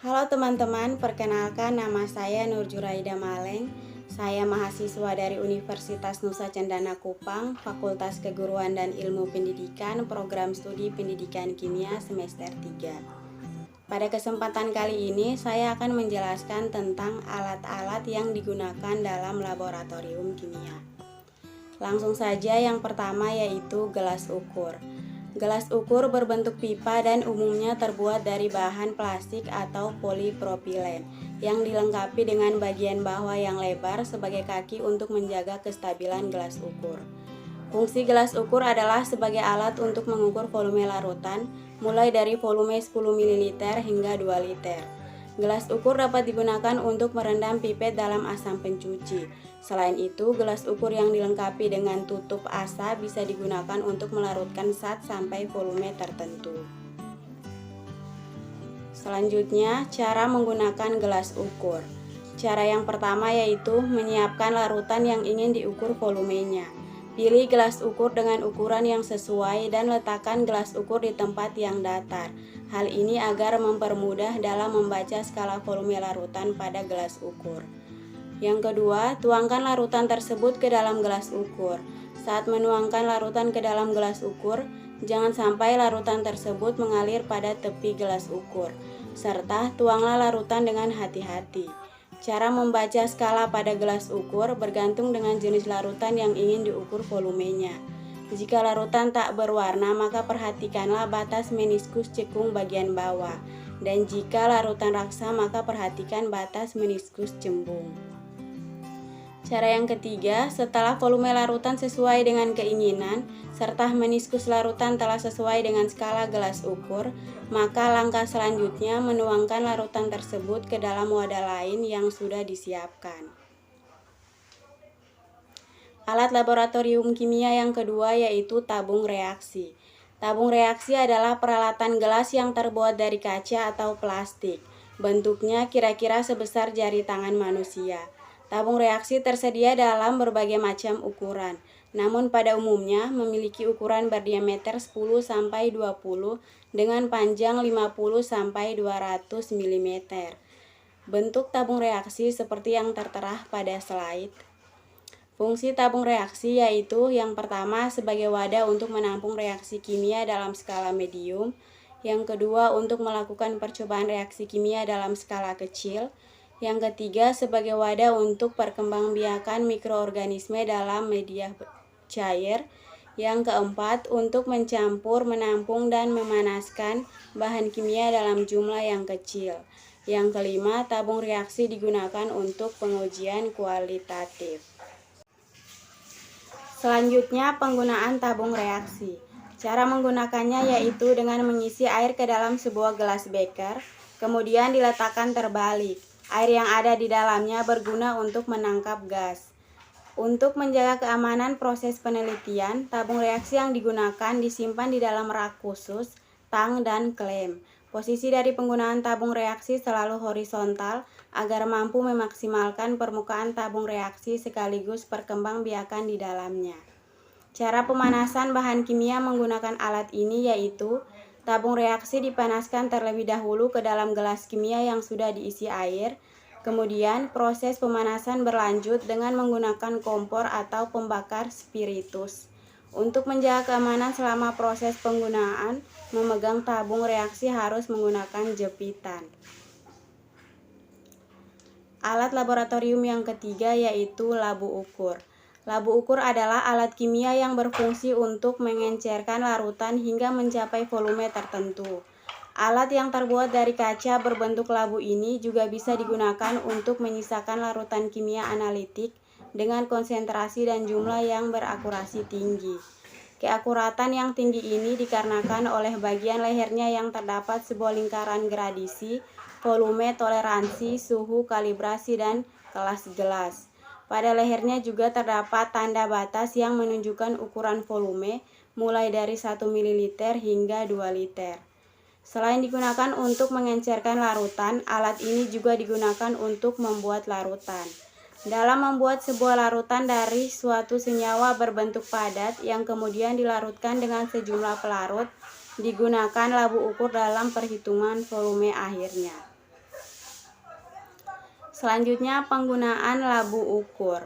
Halo teman-teman, perkenalkan nama saya Nur Juraida Maleng. Saya mahasiswa dari Universitas Nusa Cendana Kupang, Fakultas Keguruan dan Ilmu Pendidikan, Program Studi Pendidikan Kimia semester 3. Pada kesempatan kali ini, saya akan menjelaskan tentang alat-alat yang digunakan dalam laboratorium kimia. Langsung saja yang pertama yaitu gelas ukur. Gelas ukur berbentuk pipa dan umumnya terbuat dari bahan plastik atau polipropilen yang dilengkapi dengan bagian bawah yang lebar sebagai kaki untuk menjaga kestabilan gelas ukur. Fungsi gelas ukur adalah sebagai alat untuk mengukur volume larutan mulai dari volume 10 ml hingga 2 liter. Gelas ukur dapat digunakan untuk merendam pipet dalam asam pencuci. Selain itu, gelas ukur yang dilengkapi dengan tutup asa bisa digunakan untuk melarutkan zat sampai volume tertentu. Selanjutnya, cara menggunakan gelas ukur. Cara yang pertama yaitu menyiapkan larutan yang ingin diukur volumenya. Pilih gelas ukur dengan ukuran yang sesuai dan letakkan gelas ukur di tempat yang datar. Hal ini agar mempermudah dalam membaca skala volume larutan pada gelas ukur. Yang kedua, tuangkan larutan tersebut ke dalam gelas ukur. Saat menuangkan larutan ke dalam gelas ukur, jangan sampai larutan tersebut mengalir pada tepi gelas ukur, serta tuanglah larutan dengan hati-hati. Cara membaca skala pada gelas ukur bergantung dengan jenis larutan yang ingin diukur volumenya. Jika larutan tak berwarna, maka perhatikanlah batas meniskus cekung bagian bawah. Dan jika larutan raksa, maka perhatikan batas meniskus cembung. Cara yang ketiga, setelah volume larutan sesuai dengan keinginan, serta meniskus larutan telah sesuai dengan skala gelas ukur, maka langkah selanjutnya menuangkan larutan tersebut ke dalam wadah lain yang sudah disiapkan. Alat laboratorium kimia yang kedua yaitu tabung reaksi. Tabung reaksi adalah peralatan gelas yang terbuat dari kaca atau plastik. Bentuknya kira-kira sebesar jari tangan manusia. Tabung reaksi tersedia dalam berbagai macam ukuran, namun pada umumnya memiliki ukuran berdiameter 10-20 dengan panjang 50-200 mm. Bentuk tabung reaksi seperti yang tertera pada slide. Fungsi tabung reaksi yaitu yang pertama sebagai wadah untuk menampung reaksi kimia dalam skala medium, yang kedua untuk melakukan percobaan reaksi kimia dalam skala kecil, yang ketiga sebagai wadah untuk perkembangbiakan mikroorganisme dalam media cair, yang keempat untuk mencampur, menampung, dan memanaskan bahan kimia dalam jumlah yang kecil. Yang kelima, tabung reaksi digunakan untuk pengujian kualitatif. Selanjutnya, penggunaan tabung reaksi. Cara menggunakannya yaitu dengan mengisi air ke dalam sebuah gelas beker, kemudian diletakkan terbalik. Air yang ada di dalamnya berguna untuk menangkap gas. Untuk menjaga keamanan proses penelitian, tabung reaksi yang digunakan disimpan di dalam rak khusus, tang, dan klem. Posisi dari penggunaan tabung reaksi selalu horizontal agar mampu memaksimalkan permukaan tabung reaksi sekaligus perkembangbiakan di dalamnya. Cara pemanasan bahan kimia menggunakan alat ini yaitu tabung reaksi dipanaskan terlebih dahulu ke dalam gelas kimia yang sudah diisi air. Kemudian proses pemanasan berlanjut dengan menggunakan kompor atau pembakar spiritus. Untuk menjaga keamanan selama proses penggunaan, memegang tabung reaksi harus menggunakan jepitan. Alat laboratorium yang ketiga yaitu labu ukur. Labu ukur adalah alat kimia yang berfungsi untuk mengencerkan larutan hingga mencapai volume tertentu. Alat yang terbuat dari kaca berbentuk labu ini juga bisa digunakan untuk menyisakan larutan kimia analitik dengan konsentrasi dan jumlah yang berakurasi tinggi. Keakuratan yang tinggi ini dikarenakan oleh bagian lehernya yang terdapat sebuah lingkaran gradisi, volume, toleransi, suhu, kalibrasi, dan kelas gelas. Pada lehernya juga terdapat tanda batas yang menunjukkan ukuran volume mulai dari 1 ml hingga 2 liter. Selain digunakan untuk mengencerkan larutan, alat ini juga digunakan untuk membuat larutan. Dalam membuat sebuah larutan dari suatu senyawa berbentuk padat yang kemudian dilarutkan dengan sejumlah pelarut, digunakan labu ukur dalam perhitungan volume akhirnya. Selanjutnya, penggunaan labu ukur.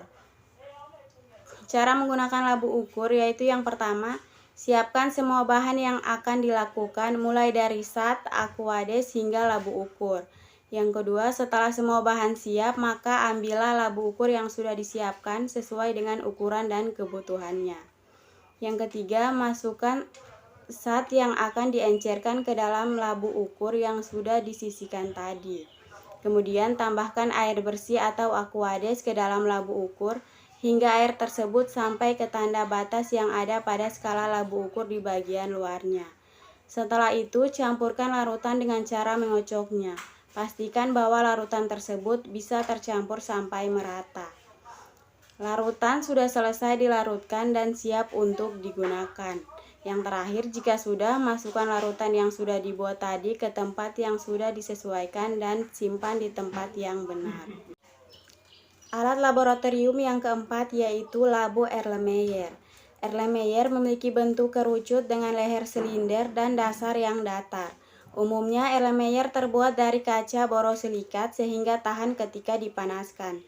Cara menggunakan labu ukur yaitu yang pertama, siapkan semua bahan yang akan dilakukan mulai dari SAT, Aquades hingga labu ukur. Yang kedua, setelah semua bahan siap, maka ambillah labu ukur yang sudah disiapkan sesuai dengan ukuran dan kebutuhannya. Yang ketiga, masukkan SAT yang akan diencerkan ke dalam labu ukur yang sudah disisihkan tadi. Kemudian tambahkan air bersih atau Aquades ke dalam labu ukur hingga air tersebut sampai ke tanda batas yang ada pada skala labu ukur di bagian luarnya. Setelah itu, campurkan larutan dengan cara mengocoknya. Pastikan bahwa larutan tersebut bisa tercampur sampai merata. Larutan sudah selesai dilarutkan dan siap untuk digunakan. Yang terakhir, jika sudah, masukkan larutan yang sudah dibuat tadi ke tempat yang sudah disesuaikan dan simpan di tempat yang benar. Alat laboratorium yang keempat yaitu labu Erlenmeyer. Erlenmeyer memiliki bentuk kerucut dengan leher silinder dan dasar yang datar. Umumnya Erlenmeyer terbuat dari kaca borosilikat sehingga tahan ketika dipanaskan.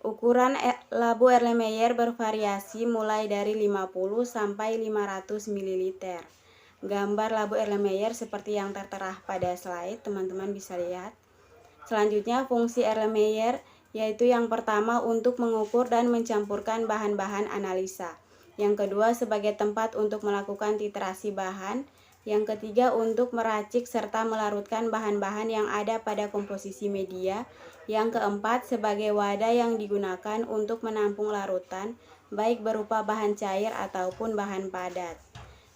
Ukuran labu Erlenmeyer bervariasi mulai dari 50 sampai 500 ml. Gambar labu Erlenmeyer seperti yang tertera pada slide, teman-teman bisa lihat. Selanjutnya, fungsi Erlenmeyer yaitu yang pertama untuk mengukur dan mencampurkan bahan-bahan analisa. Yang kedua sebagai tempat untuk melakukan titrasi bahan. Yang ketiga untuk meracik serta melarutkan bahan-bahan yang ada pada komposisi media. Yang keempat sebagai wadah yang digunakan untuk menampung larutan, baik berupa bahan cair ataupun bahan padat.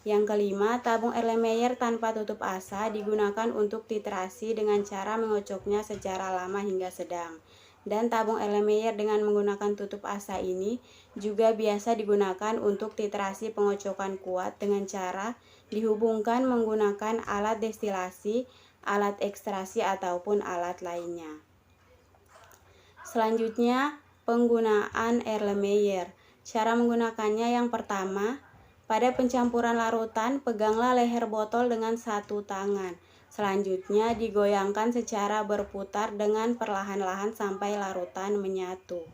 Yang kelima, tabung Erlenmeyer tanpa tutup asa digunakan untuk titrasi dengan cara mengocoknya secara lama hingga sedang. Dan tabung Erlenmeyer dengan menggunakan tutup asa ini juga biasa digunakan untuk titrasi pengocokan kuat dengan cara dihubungkan menggunakan alat destilasi, alat ekstrasi ataupun alat lainnya. Selanjutnya, penggunaan Erlenmeyer. Cara menggunakannya yang pertama, pada pencampuran larutan, peganglah leher botol dengan satu tangan. Selanjutnya, digoyangkan secara berputar dengan perlahan-lahan sampai larutan menyatu.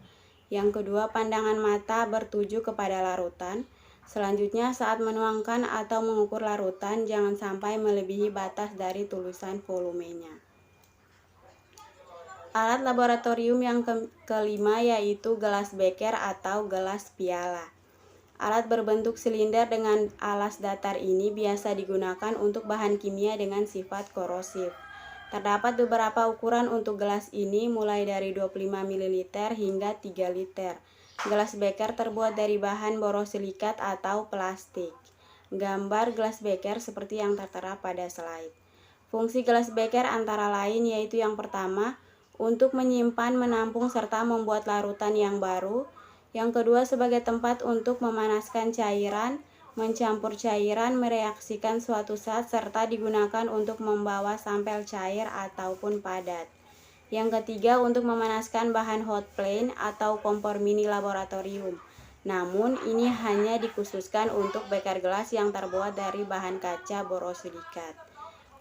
Yang kedua, pandangan mata bertuju kepada larutan. Selanjutnya, saat menuangkan atau mengukur larutan, jangan sampai melebihi batas dari tulisan volumenya. Alat laboratorium yang kelima yaitu gelas beker atau gelas piala. Alat berbentuk silinder dengan alas datar ini biasa digunakan untuk bahan kimia dengan sifat korosif. Terdapat beberapa ukuran untuk gelas ini mulai dari 25 ml hingga 3 liter. Gelas beker terbuat dari bahan borosilikat atau plastik. Gambar gelas beker seperti yang tertera pada slide. Fungsi gelas beker antara lain yaitu yang pertama, untuk menyimpan, menampung, serta membuat larutan yang baru. Yang kedua sebagai tempat untuk memanaskan cairan, mencampur cairan, mereaksikan suatu zat, serta digunakan untuk membawa sampel cair ataupun padat. Yang ketiga untuk memanaskan bahan hot plate atau kompor mini laboratorium. Namun ini hanya dikhususkan untuk beker gelas yang terbuat dari bahan kaca borosilikat.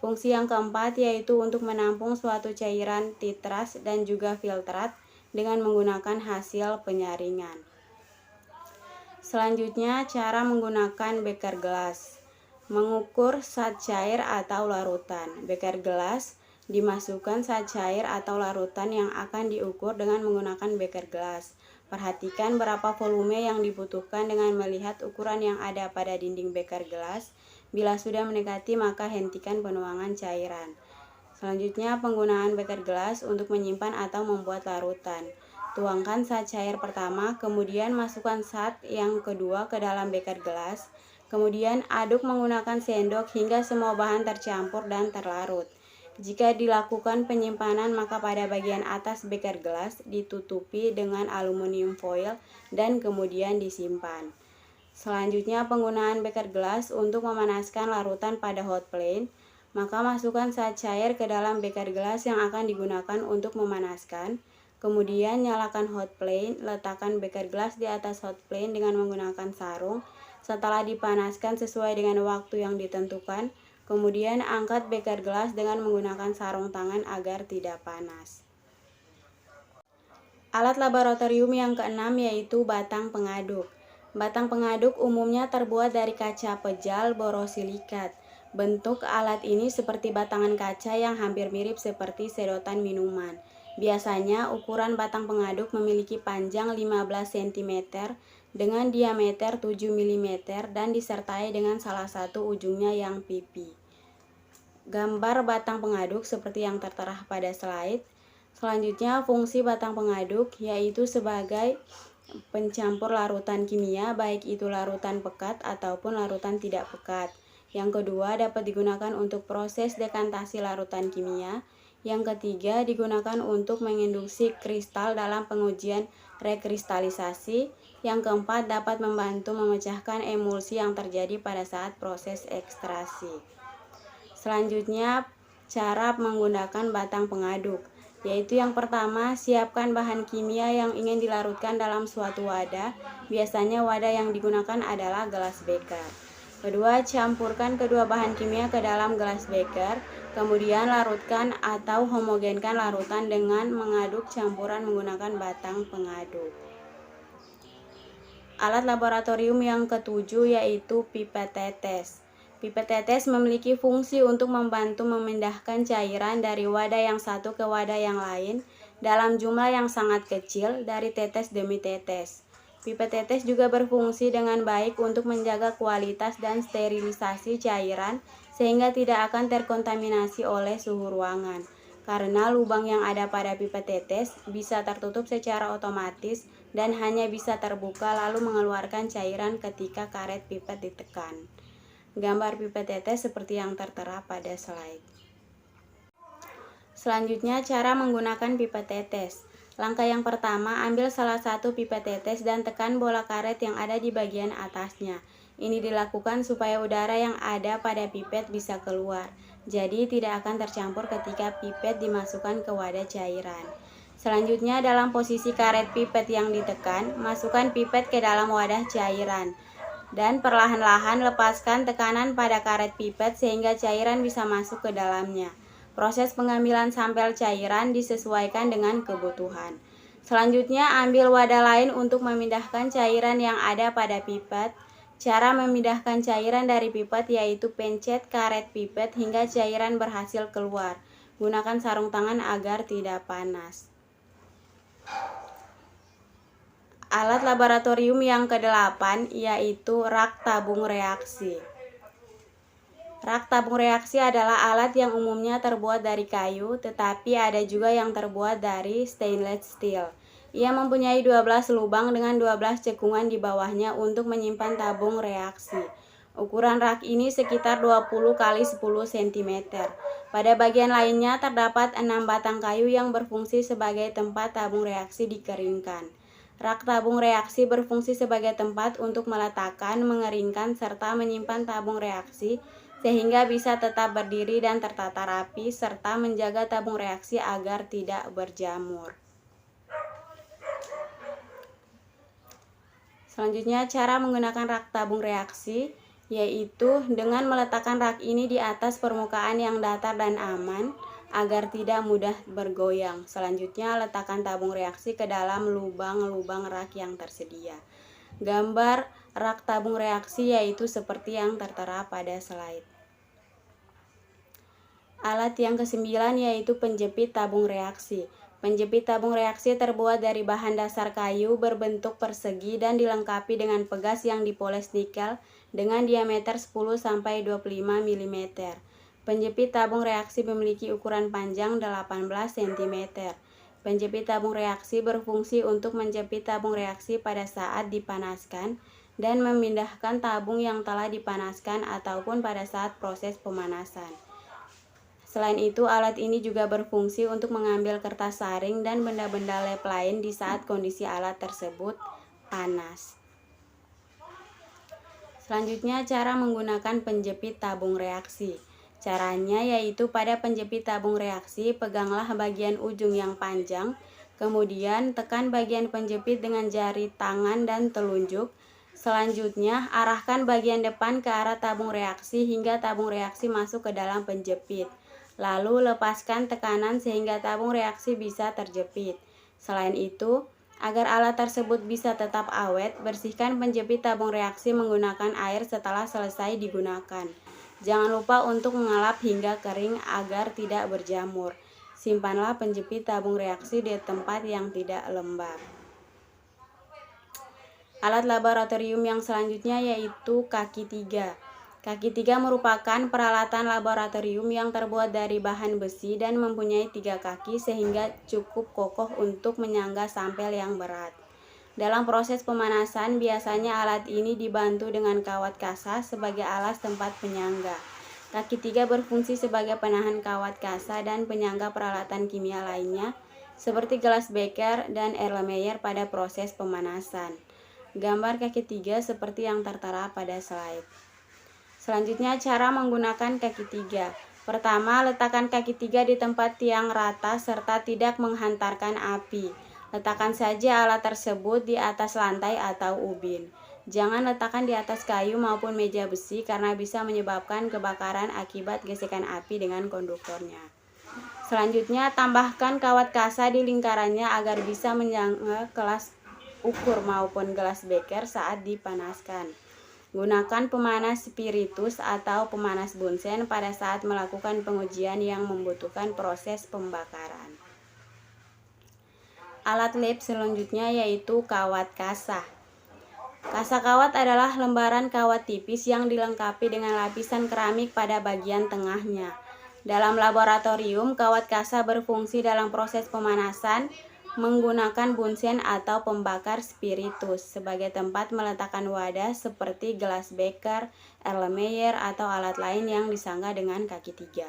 Fungsi yang keempat yaitu untuk menampung suatu cairan titras dan juga filtrat dengan menggunakan hasil penyaringan. Selanjutnya, cara menggunakan beker gelas. Mengukur zat cair atau larutan. Beker gelas dimasukkan zat cair atau larutan yang akan diukur dengan menggunakan beker gelas. Perhatikan berapa volume yang dibutuhkan dengan melihat ukuran yang ada pada dinding beker gelas. Bila sudah mendekati, maka hentikan penuangan cairan. Selanjutnya, penggunaan beker gelas untuk menyimpan atau membuat larutan. Tuangkan zat cair pertama, kemudian masukkan zat yang kedua ke dalam beker gelas. Kemudian aduk menggunakan sendok hingga semua bahan tercampur dan terlarut. Jika dilakukan penyimpanan, maka pada bagian atas beker gelas ditutupi dengan aluminium foil dan kemudian disimpan. Selanjutnya, penggunaan beker gelas untuk memanaskan larutan pada hot plate. Maka masukkan zat cair ke dalam beker gelas yang akan digunakan untuk memanaskan. Kemudian nyalakan hot plate, letakkan beker gelas di atas hot plate dengan menggunakan sarung. Setelah dipanaskan sesuai dengan waktu yang ditentukan, kemudian angkat beker gelas dengan menggunakan sarung tangan agar tidak panas. Alat laboratorium yang keenam yaitu batang pengaduk. Batang pengaduk umumnya terbuat dari kaca pejal borosilikat. Bentuk alat ini seperti batangan kaca yang hampir mirip seperti sedotan minuman. Biasanya ukuran batang pengaduk memiliki panjang 15 cm dengan diameter 7 mm dan disertai dengan salah satu ujungnya yang pipi. Gambar batang pengaduk seperti yang tertera pada slide. Selanjutnya, fungsi batang pengaduk yaitu sebagai pencampur larutan kimia, baik itu larutan pekat ataupun larutan tidak pekat. Yang kedua, dapat digunakan untuk proses dekantasi larutan kimia. Yang ketiga, digunakan untuk menginduksi kristal dalam pengujian rekristalisasi. Yang keempat, dapat membantu memecahkan emulsi yang terjadi pada saat proses ekstraksi. Selanjutnya, cara menggunakan batang pengaduk, yaitu yang pertama, siapkan bahan kimia yang ingin dilarutkan dalam suatu wadah. Biasanya wadah yang digunakan adalah gelas beker. Kedua, campurkan kedua bahan kimia ke dalam gelas beker. Kemudian larutkan atau homogenkan larutan dengan mengaduk campuran menggunakan batang pengaduk. Alat laboratorium yang ketujuh yaitu pipet tetes. Pipet tetes memiliki fungsi untuk membantu memindahkan cairan dari wadah yang satu ke wadah yang lain dalam jumlah yang sangat kecil dari tetes demi tetes. Pipet tetes juga berfungsi dengan baik untuk menjaga kualitas dan sterilisasi cairan sehingga tidak akan terkontaminasi oleh suhu ruangan. Karena lubang yang ada pada pipet tetes bisa tertutup secara otomatis dan hanya bisa terbuka lalu mengeluarkan cairan ketika karet pipet ditekan. Gambar pipet tetes seperti yang tertera pada slide. Selanjutnya, cara menggunakan pipet tetes. Langkah yang pertama, ambil salah satu pipet tetes dan tekan bola karet yang ada di bagian atasnya. Ini dilakukan supaya udara yang ada pada pipet bisa keluar, jadi tidak akan tercampur ketika pipet dimasukkan ke wadah cairan. Selanjutnya, dalam posisi karet pipet yang ditekan, masukkan pipet ke dalam wadah cairan dan perlahan-lahan lepaskan tekanan pada karet pipet sehingga cairan bisa masuk ke dalamnya. Proses pengambilan sampel cairan disesuaikan dengan kebutuhan. Selanjutnya, ambil wadah lain untuk memindahkan cairan yang ada pada pipet. Cara memindahkan cairan dari pipet yaitu pencet karet pipet hingga cairan berhasil keluar. Gunakan sarung tangan agar tidak panas. Alat laboratorium yang ke-8 yaitu rak tabung reaksi. Rak tabung reaksi adalah alat yang umumnya terbuat dari kayu, tetapi ada juga yang terbuat dari stainless steel. Ia mempunyai 12 lubang dengan 12 cekungan di bawahnya untuk menyimpan tabung reaksi. Ukuran rak ini sekitar 20 x 10 cm. Pada bagian lainnya terdapat 6 batang kayu yang berfungsi sebagai tempat tabung reaksi dikeringkan. Rak tabung reaksi berfungsi sebagai tempat untuk meletakkan, mengeringkan, serta menyimpan tabung reaksi sehingga bisa tetap berdiri dan tertata rapi, serta menjaga tabung reaksi agar tidak berjamur. Selanjutnya, cara menggunakan rak tabung reaksi, yaitu dengan meletakkan rak ini di atas permukaan yang datar dan aman, agar tidak mudah bergoyang. Selanjutnya, letakkan tabung reaksi ke dalam lubang-lubang rak yang tersedia. Gambar rak tabung reaksi yaitu seperti yang tertera pada slide. Alat yang ke-9 yaitu penjepit tabung reaksi. Penjepit tabung reaksi terbuat dari bahan dasar kayu berbentuk persegi dan dilengkapi dengan pegas yang dipoles nikel dengan diameter 10-25 mm. Penjepit tabung reaksi memiliki ukuran panjang 18 cm. Penjepit tabung reaksi berfungsi untuk menjepit tabung reaksi pada saat dipanaskan dan memindahkan tabung yang telah dipanaskan ataupun pada saat proses pemanasan. Selain itu, alat ini juga berfungsi untuk mengambil kertas saring dan benda-benda lab lain di saat kondisi alat tersebut panas. Selanjutnya, cara menggunakan penjepit tabung reaksi. Caranya yaitu pada penjepit tabung reaksi, peganglah bagian ujung yang panjang, kemudian tekan bagian penjepit dengan jari tangan dan telunjuk. Selanjutnya, arahkan bagian depan ke arah tabung reaksi hingga tabung reaksi masuk ke dalam penjepit. Lalu lepaskan tekanan sehingga tabung reaksi bisa terjepit. Selain itu, agar alat tersebut bisa tetap awet, bersihkan penjepit tabung reaksi menggunakan air setelah selesai digunakan. Jangan lupa untuk mengelap hingga kering agar tidak berjamur. Simpanlah penjepit tabung reaksi di tempat yang tidak lembab. Alat laboratorium yang selanjutnya yaitu kaki 3. Kaki 3 merupakan peralatan laboratorium yang terbuat dari bahan besi dan mempunyai 3 kaki sehingga cukup kokoh untuk menyangga sampel yang berat. Dalam proses pemanasan, biasanya alat ini dibantu dengan kawat kasa sebagai alas tempat penyangga. Kaki 3 berfungsi sebagai penahan kawat kasa dan penyangga peralatan kimia lainnya seperti gelas beker dan Erlenmeyer pada proses pemanasan. Gambar kaki 3 seperti yang tertera pada slide. Selanjutnya, cara menggunakan kaki 3. Pertama, letakkan kaki 3 di tempat yang rata serta tidak menghantarkan api. Letakkan saja alat tersebut di atas lantai atau ubin. Jangan letakkan di atas kayu maupun meja besi karena bisa menyebabkan kebakaran akibat gesekan api dengan konduktornya. Selanjutnya, tambahkan kawat kasa di lingkarannya agar bisa menyangga gelas ukur maupun gelas beker saat dipanaskan. Gunakan pemanas spiritus atau pemanas bunsen pada saat melakukan pengujian yang membutuhkan proses pembakaran. Alat lab selanjutnya yaitu kawat kasa. Kasa kawat adalah lembaran kawat tipis yang dilengkapi dengan lapisan keramik pada bagian tengahnya. Dalam laboratorium, kawat kasa berfungsi dalam proses pemanasan menggunakan bunsen atau pembakar spiritus sebagai tempat meletakkan wadah seperti gelas beker, Erlenmeyer, atau alat lain yang disangga dengan kaki 3.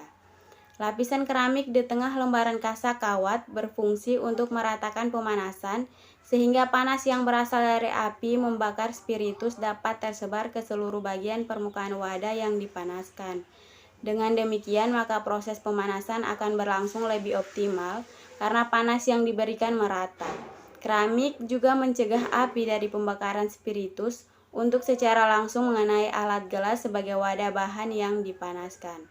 Lapisan keramik di tengah lembaran kasa kawat berfungsi untuk meratakan pemanasan sehingga panas yang berasal dari api membakar spiritus dapat tersebar ke seluruh bagian permukaan wadah yang dipanaskan. Dengan demikian, maka proses pemanasan akan berlangsung lebih optimal karena panas yang diberikan merata. Keramik juga mencegah api dari pembakaran spiritus untuk secara langsung mengenai alat gelas sebagai wadah bahan yang dipanaskan.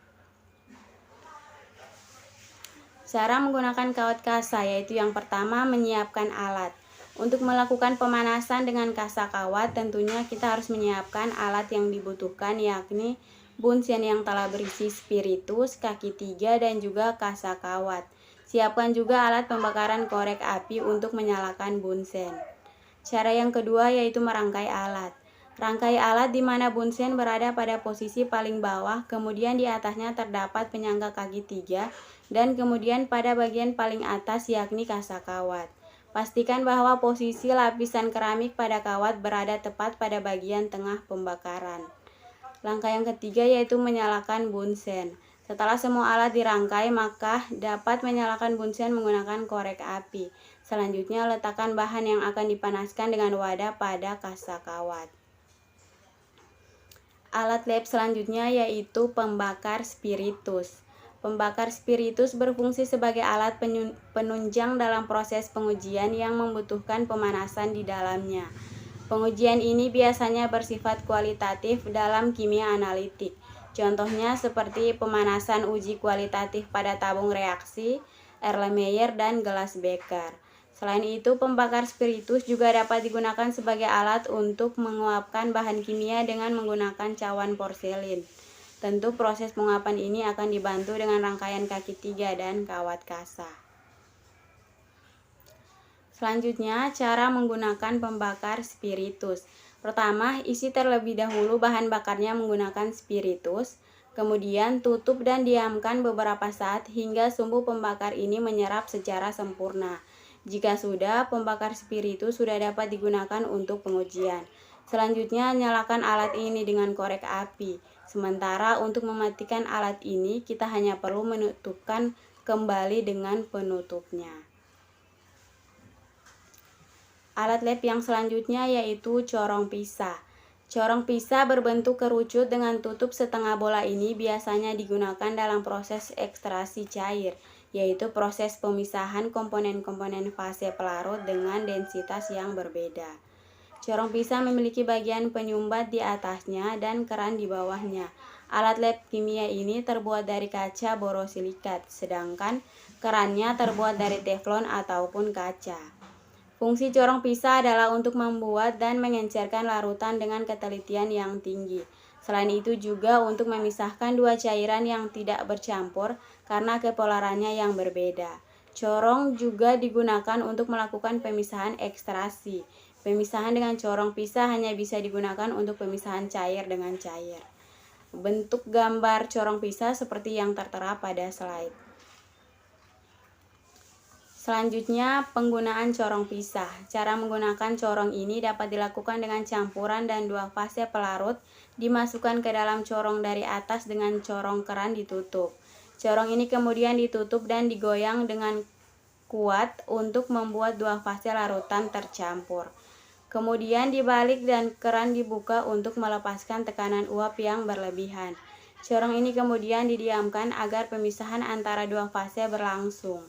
Cara menggunakan kawat kasa yaitu yang pertama, menyiapkan alat. Untuk melakukan pemanasan dengan kasa kawat, tentunya kita harus menyiapkan alat yang dibutuhkan, yakni bunsen yang telah berisi spiritus, kaki 3, dan juga kasa kawat. Siapkan juga alat pembakaran korek api untuk menyalakan bunsen. Cara yang kedua yaitu merangkai alat. Rangkai alat di mana bunsen berada pada posisi paling bawah, kemudian di atasnya terdapat penyangga kaki 3, dan kemudian pada bagian paling atas yakni kasa kawat. Pastikan bahwa posisi lapisan keramik pada kawat berada tepat pada bagian tengah pembakaran. Langkah yang ketiga yaitu menyalakan bunsen. Setelah semua alat dirangkai, maka dapat menyalakan bunsen menggunakan korek api. Selanjutnya, letakkan bahan yang akan dipanaskan dengan wadah pada kasa kawat. Alat lab selanjutnya yaitu pembakar spiritus. Pembakar spiritus berfungsi sebagai alat penunjang dalam proses pengujian yang membutuhkan pemanasan di dalamnya. Pengujian ini biasanya bersifat kualitatif dalam kimia analitik. Contohnya seperti pemanasan uji kualitatif pada tabung reaksi, Erlenmeyer, dan gelas beker. Selain itu, pembakar spiritus juga dapat digunakan sebagai alat untuk menguapkan bahan kimia dengan menggunakan cawan porselin. Tentu proses penguapan ini akan dibantu dengan rangkaian kaki 3 dan kawat kasa. Selanjutnya, cara menggunakan pembakar spiritus. Pertama, isi terlebih dahulu bahan bakarnya menggunakan spiritus. Kemudian tutup dan diamkan beberapa saat hingga sumbu pembakar ini menyerap secara sempurna. Jika sudah, pembakar spiritus sudah dapat digunakan untuk pengujian. Selanjutnya, nyalakan alat ini dengan korek api. Sementara untuk mematikan alat ini, kita hanya perlu menutupkan kembali dengan penutupnya. Alat lab yang selanjutnya yaitu corong pisah. Corong pisah berbentuk kerucut dengan tutup setengah bola ini biasanya digunakan dalam proses ekstraksi cair, yaitu proses pemisahan komponen-komponen fase pelarut dengan densitas yang berbeda. Corong pisah memiliki bagian penyumbat di atasnya dan keran di bawahnya. Alat lab kimia ini terbuat dari kaca borosilikat, sedangkan Kerannya terbuat dari teflon ataupun kaca. Fungsi corong pisah adalah untuk membuat dan mengencerkan larutan dengan ketelitian yang tinggi. Selain itu juga untuk memisahkan dua cairan yang tidak bercampur karena kepolarannya yang berbeda. Corong juga digunakan untuk melakukan pemisahan ekstraksi. Pemisahan dengan corong pisah hanya bisa digunakan untuk pemisahan cair dengan cair. Bentuk gambar corong pisah seperti yang tertera pada slide. Selanjutnya, penggunaan corong pisah. Cara menggunakan corong ini dapat dilakukan dengan campuran dan dua fase pelarut dimasukkan ke dalam corong dari atas dengan corong keran ditutup. Corong ini kemudian ditutup dan digoyang dengan kuat untuk membuat dua fase larutan tercampur. Kemudian dibalik dan keran dibuka untuk melepaskan tekanan uap yang berlebihan. Corong ini kemudian didiamkan agar pemisahan antara dua fase berlangsung.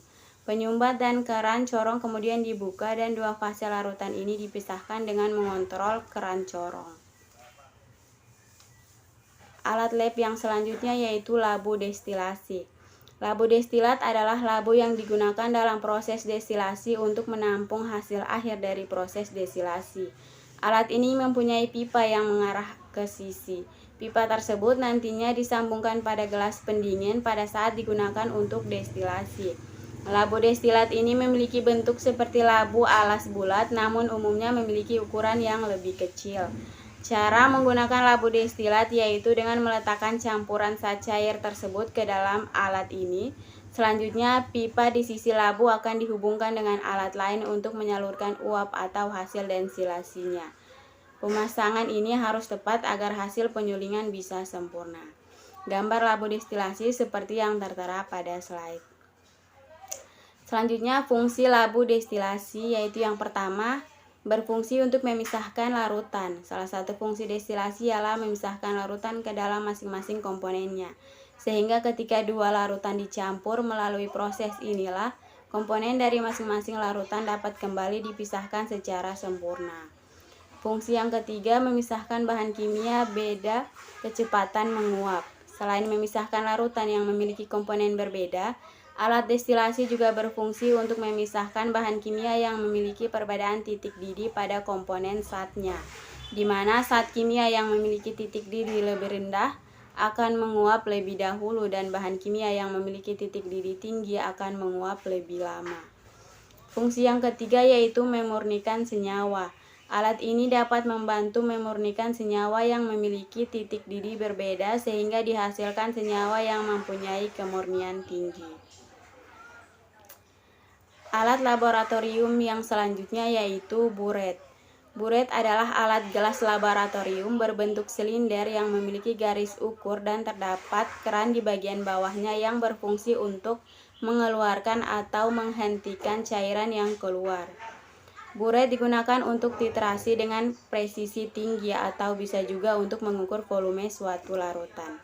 Penyumbat dan keran corong kemudian dibuka dan dua fase larutan ini dipisahkan dengan mengontrol keran corong. Alat lab yang selanjutnya yaitu labu destilasi. Labu destilat adalah labu yang digunakan dalam proses destilasi untuk menampung hasil akhir dari proses destilasi. Alat ini mempunyai pipa yang mengarah ke sisi. Pipa tersebut nantinya disambungkan pada gelas pendingin pada saat digunakan untuk destilasi. Labu destilat ini memiliki bentuk seperti labu alas bulat, namun umumnya memiliki ukuran yang lebih kecil. Cara menggunakan labu destilat yaitu dengan meletakkan campuran zat cair tersebut ke dalam alat ini. Selanjutnya, pipa di sisi labu akan dihubungkan dengan alat lain untuk menyalurkan uap atau hasil destilasinya. Pemasangan ini harus tepat agar hasil penyulingan bisa sempurna. Gambar labu destilasi seperti yang tertera pada slide. Selanjutnya, fungsi labu destilasi yaitu yang pertama, berfungsi untuk memisahkan larutan. Salah satu fungsi destilasi ialah memisahkan larutan ke dalam masing-masing komponennya. Sehingga ketika dua larutan dicampur melalui proses inilah, komponen dari masing-masing larutan dapat kembali dipisahkan secara sempurna. Fungsi yang ketiga, memisahkan bahan kimia beda kecepatan menguap. Selain memisahkan larutan yang memiliki komponen berbeda, alat destilasi juga berfungsi untuk memisahkan bahan kimia yang memiliki perbedaan titik didih pada komponen zatnya, di mana zat kimia yang memiliki titik didih lebih rendah akan menguap lebih dahulu dan bahan kimia yang memiliki titik didih tinggi akan menguap lebih lama. Fungsi yang ketiga yaitu memurnikan senyawa. Alat ini dapat membantu memurnikan senyawa yang memiliki titik didih berbeda sehingga dihasilkan senyawa yang mempunyai kemurnian tinggi. Alat laboratorium yang selanjutnya yaitu buret. Buret adalah alat gelas laboratorium berbentuk silinder yang memiliki garis ukur dan terdapat keran di bagian bawahnya yang berfungsi untuk mengeluarkan atau menghentikan cairan yang keluar. Buret digunakan untuk titrasi dengan presisi tinggi atau bisa juga untuk mengukur volume suatu larutan.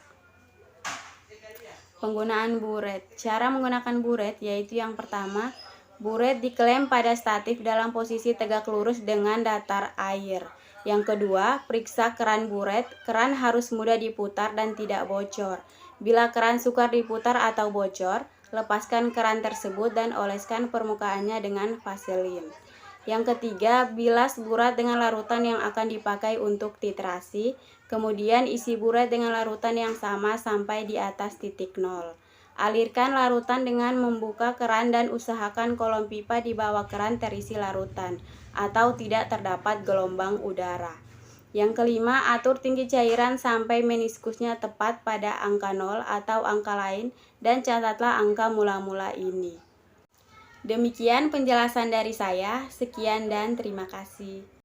Penggunaan buret. Cara menggunakan buret yaitu yang pertama, buret diklem pada statif dalam posisi tegak lurus dengan datar air. Yang kedua, periksa keran buret. Keran harus mudah diputar dan tidak bocor. Bila keran sukar diputar atau bocor, lepaskan keran tersebut dan oleskan permukaannya dengan vaselin. Yang ketiga, bilas buret dengan larutan yang akan dipakai untuk titrasi. Kemudian isi buret dengan larutan yang sama sampai di atas titik nol. Alirkan larutan dengan membuka keran dan usahakan kolom pipa di bawah keran terisi larutan atau tidak terdapat gelombang udara. Yang kelima, atur tinggi cairan sampai meniskusnya tepat pada angka 0 atau angka lain dan catatlah angka mula-mula ini. Demikian penjelasan dari saya. Sekian dan terima kasih.